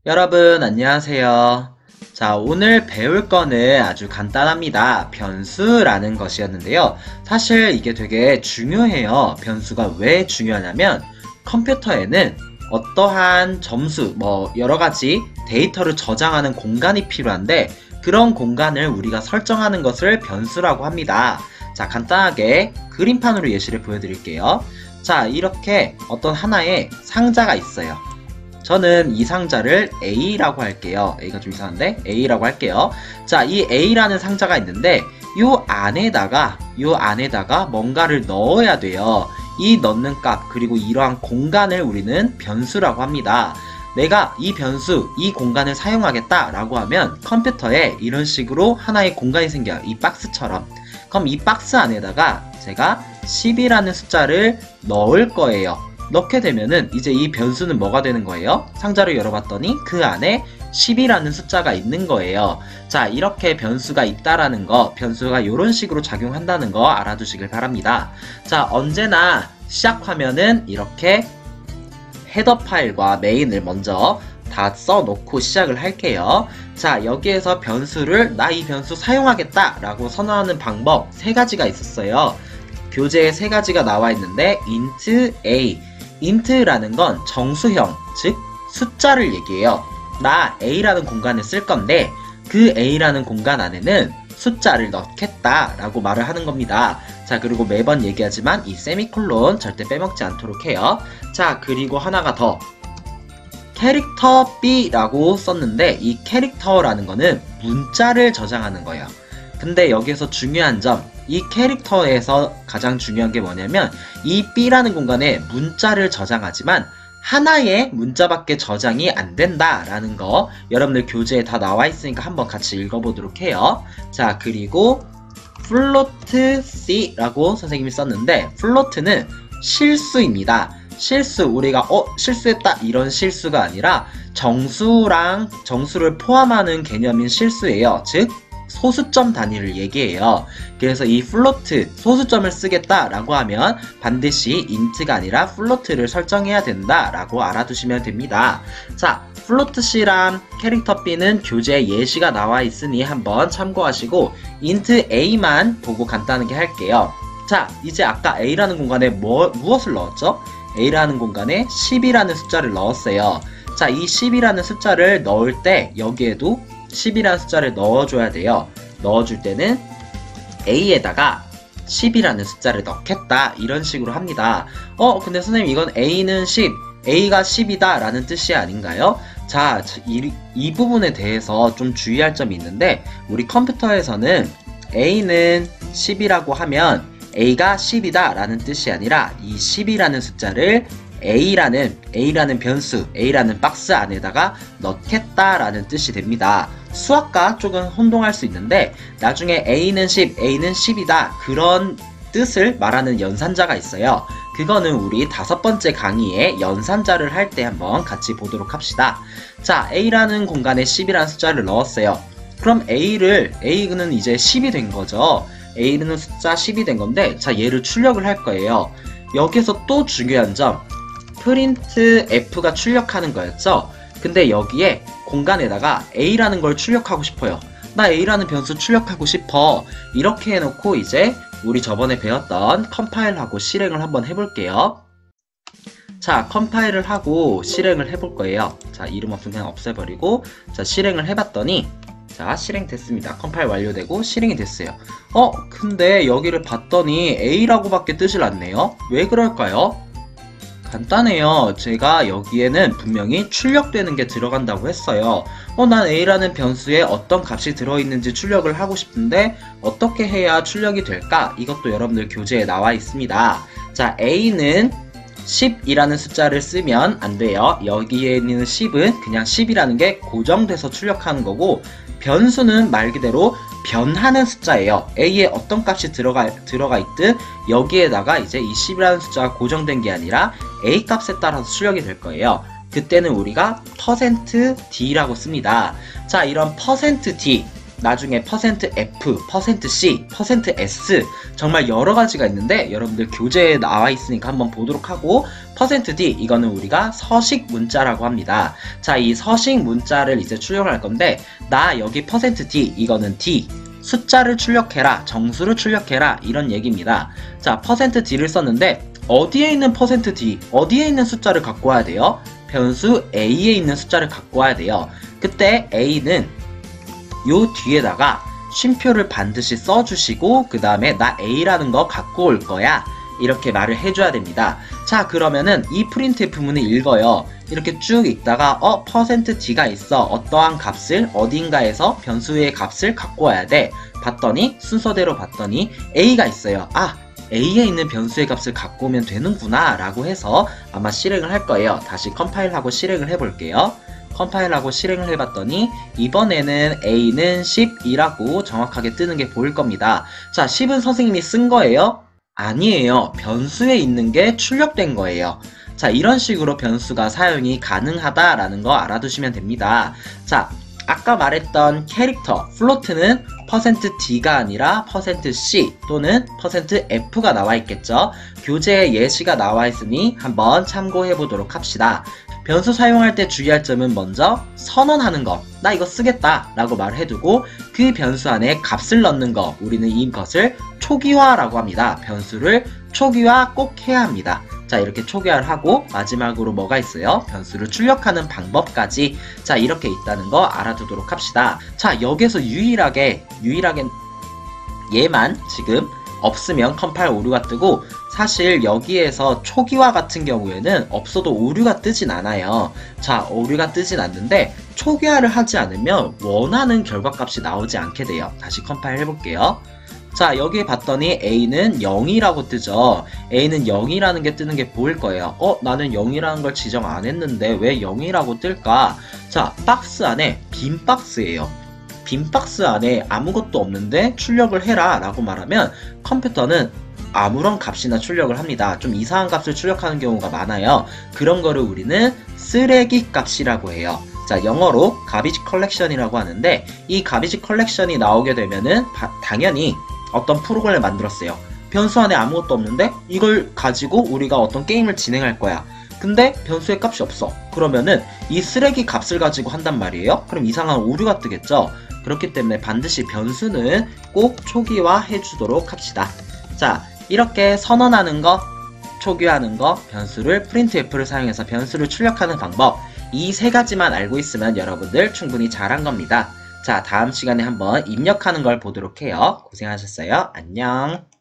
여러분 안녕하세요. 자, 오늘 배울 거는 아주 간단합니다. 변수라는 것이었는데요. 사실 이게 되게 중요해요. 변수가 왜 중요하냐면 컴퓨터에는 어떠한 점수, 여러가지 데이터를 저장하는 공간이 필요한데 그런 공간을 우리가 설정하는 것을 변수라고 합니다. 자, 간단하게 그림판으로 예시를 보여드릴게요. 자, 이렇게 어떤 하나의 상자가 있어요. 저는 이 상자를 A라고 할게요. A가 좀 이상한데? A라고 할게요. 자, 이 A라는 상자가 있는데 요 안에다가 뭔가를 넣어야 돼요. 이 넣는 값, 그리고 이러한 공간을 우리는 변수라고 합니다. 내가 이 변수, 이 공간을 사용하겠다 라고 하면 컴퓨터에 이런 식으로 하나의 공간이 생겨요. 이 박스처럼. 그럼 이 박스 안에다가 제가 10이라는 숫자를 넣을 거예요. 넣게 되면은 이제 이 변수는 뭐가 되는 거예요? 상자를 열어봤더니 그 안에 10이라는 숫자가 있는 거예요. 자, 이렇게 변수가 있다라는 거, 변수가 이런 식으로 작용한다는 거 알아두시길 바랍니다. 자, 언제나 시작 화면은 이렇게 헤더 파일과 메인을 먼저 다 써놓고 시작을 할게요. 자, 여기에서 변수를 나 이 변수 사용하겠다 라고 선언하는 방법 3가지가 있었어요. 교재에 3가지가 나와 있는데 int a, int라는 건 정수형, 즉 숫자를 얘기해요. 나 a라는 공간을 쓸 건데 그 a라는 공간 안에는 숫자를 넣겠다 라고 말을 하는 겁니다. 자, 그리고 매번 얘기하지만 이 세미콜론 절대 빼먹지 않도록 해요. 자, 그리고 하나가 더, 캐릭터 B라고 썼는데 이 캐릭터라는 거는 문자를 저장하는 거예요. 근데 여기에서 중요한 점, 이 캐릭터에서 가장 중요한 게 뭐냐면 이 B라는 공간에 문자를 저장하지만 하나의 문자밖에 저장이 안 된다라는 거 여러분들 교재에 다 나와 있으니까 한번 같이 읽어보도록 해요. 자, 그리고 float c라고 선생님이 썼는데 float는 실수입니다. 실수, 우리가 실수했다 이런 실수가 아니라 정수를 포함하는 개념인 실수예요. 즉 소수점 단위를 얘기해요. 그래서 이 float, 소수점을 쓰겠다 라고 하면 반드시 int가 아니라 float를 설정해야 된다 라고 알아두시면 됩니다. 자, float C랑 캐릭터 B는 교재에 예시가 나와 있으니 한번 참고하시고 int A만 보고 간단하게 할게요. 자, 이제 아까 A라는 공간에 무엇을 넣었죠? A라는 공간에 10이라는 숫자를 넣었어요. 자, 이 10이라는 숫자를 넣을 때 여기에도 10이라는 숫자를 넣어줘야 돼요. 넣어줄 때는 A에다가 10이라는 숫자를 넣겠다 이런 식으로 합니다. 근데 선생님 이건 A는 10, A가 10이다 라는 뜻이 아닌가요? 자, 이 부분에 대해서 좀 주의할 점이 있는데 우리 컴퓨터에서는 A는 10이라고 하면 A가 10이다 라는 뜻이 아니라 이 10이라는 숫자를 A라는 변수, A라는 박스 안에다가 넣겠다 라는 뜻이 됩니다. 수학과 조금 혼동할 수 있는데 나중에 A는 10, A는 10이다 그런 뜻을 말하는 연산자가 있어요. 그거는 우리 5번째 강의에 연산자를 할 때 한번 같이 보도록 합시다. 자, A라는 공간에 10이라는 숫자를 넣었어요. 그럼 A는 이제 10이 된 거죠. A는 숫자 10이 된 건데 자, 얘를 출력을 할 거예요. 여기서 또 중요한 점, printf가 출력하는 거였죠. 근데 여기에 공간에다가 A라는 걸 출력하고 싶어요. 나 A라는 변수 출력하고 싶어. 이렇게 해놓고 이제 우리 저번에 배웠던 컴파일하고 실행을 한번 해볼게요. 자, 컴파일을 하고 실행을 해볼 거예요. 자, 이름 없으면 그냥 없애버리고 자, 실행을 해봤더니 자, 실행됐습니다. 컴파일 완료되고 실행이 됐어요. 근데 여기를 봤더니 A라고 밖에 뜨질 않네요. 왜 그럴까요? 간단해요. 제가 여기에는 분명히 출력되는 게 들어간다고 했어요. 난 A라는 변수에 어떤 값이 들어있는지 출력을 하고 싶은데 어떻게 해야 출력이 될까? 이것도 여러분들 교재에 나와 있습니다. 자, A는 10이라는 숫자를 쓰면 안 돼요. 여기에 있는 10은 그냥 10이라는 게 고정돼서 출력하는 거고 변수는 말 그대로 변하는 숫자예요. A에 어떤 값이 들어가 있든 여기에다가 이제 이 10이라는 숫자가 고정된 게 아니라 A 값에 따라서 출력이 될 거예요. 그때는 우리가 %d라고 씁니다. 자, 이런 %d 나중에 %f, %c, %s 정말 여러 가지가 있는데 여러분들 교재에 나와 있으니까 한번 보도록 하고 %d 이거는 우리가 서식 문자라고 합니다. 자, 이 서식 문자를 이제 출력할 건데 나 여기 %d 이거는 d 숫자를 출력해라, 정수를 출력해라 이런 얘기입니다. 자, %d를 썼는데 어디에 있는 %d, 어디에 있는 숫자를 갖고 와야 돼요? 변수 a에 있는 숫자를 갖고 와야 돼요. 그때 a는 요 뒤에다가 쉼표를 반드시 써주시고 그 다음에 나 a라는 거 갖고 올 거야 이렇게 말을 해줘야 됩니다. 자, 그러면은 이 printf문을 읽어요. 이렇게 쭉 읽다가 %d가 있어, 어떠한 값을 어딘가에서 변수의 값을 갖고 와야 돼 봤더니 순서대로 봤더니 a가 있어요. 아, a에 있는 변수의 값을 갖고 오면 되는구나 라고 해서 아마 실행을 할 거예요. 다시 컴파일하고 실행을 해볼게요. 컴파일하고 실행을 해봤더니 이번에는 a는 12라고 정확하게 뜨는 게 보일 겁니다. 자, 10은 선생님이 쓴 거예요? 아니에요. 변수에 있는 게 출력된 거예요. 자, 이런 식으로 변수가 사용이 가능하다라는 거 알아두시면 됩니다. 자, 아까 말했던 캐릭터 플로트는 %d가 아니라 %c 또는 %f가 나와 있겠죠. 교재에 예시가 나와 있으니 한번 참고해 보도록 합시다. 변수 사용할 때 주의할 점은 먼저 선언하는 것, 나 이거 쓰겠다 라고 말해두고 그 변수 안에 값을 넣는 거, 우리는 이것을 초기화라고 합니다. 변수를 초기화 꼭 해야 합니다. 자, 이렇게 초기화를 하고 마지막으로 뭐가 있어요? 변수를 출력하는 방법까지, 자, 이렇게 있다는 거 알아두도록 합시다. 자, 여기서 유일하게 얘만 지금 없으면 컴파일 오류가 뜨고, 사실 여기에서 초기화 같은 경우에는 없어도 오류가 뜨진 않아요. 자, 오류가 뜨진 않는데 초기화를 하지 않으면 원하는 결과값이 나오지 않게 돼요. 다시 컴파일 해볼게요. 자, 여기 봤더니 a는 0이라고 뜨죠. a는 0이라는 게 뜨는 게 보일 거예요. 나는 0이라는 걸 지정 안 했는데 왜 0이라고 뜰까? 자, 박스 안에 빈 박스예요. 빈 박스 안에 아무것도 없는데 출력을 해라 라고 말하면 컴퓨터는 아무런 값이나 출력을 합니다. 좀 이상한 값을 출력하는 경우가 많아요. 그런 거를 우리는 쓰레기 값이라고 해요. 자, 영어로 garbage collection이라고 하는데 이 garbage collection이 나오게 되면은 당연히 어떤 프로그램을 만들었어요. 변수 안에 아무것도 없는데 이걸 가지고 우리가 어떤 게임을 진행할 거야. 근데 변수의 값이 없어. 그러면은 이 쓰레기 값을 가지고 한단 말이에요. 그럼 이상한 오류가 뜨겠죠. 그렇기 때문에 반드시 변수는 꼭 초기화 해주도록 합시다. 자, 이렇게 선언하는 거, 초기화하는 거, 변수를 printf를 사용해서 변수를 출력하는 방법, 이 세 가지만 알고 있으면 여러분들 충분히 잘한 겁니다. 자, 다음 시간에 한번 입력하는 걸 보도록 해요. 고생하셨어요. 안녕.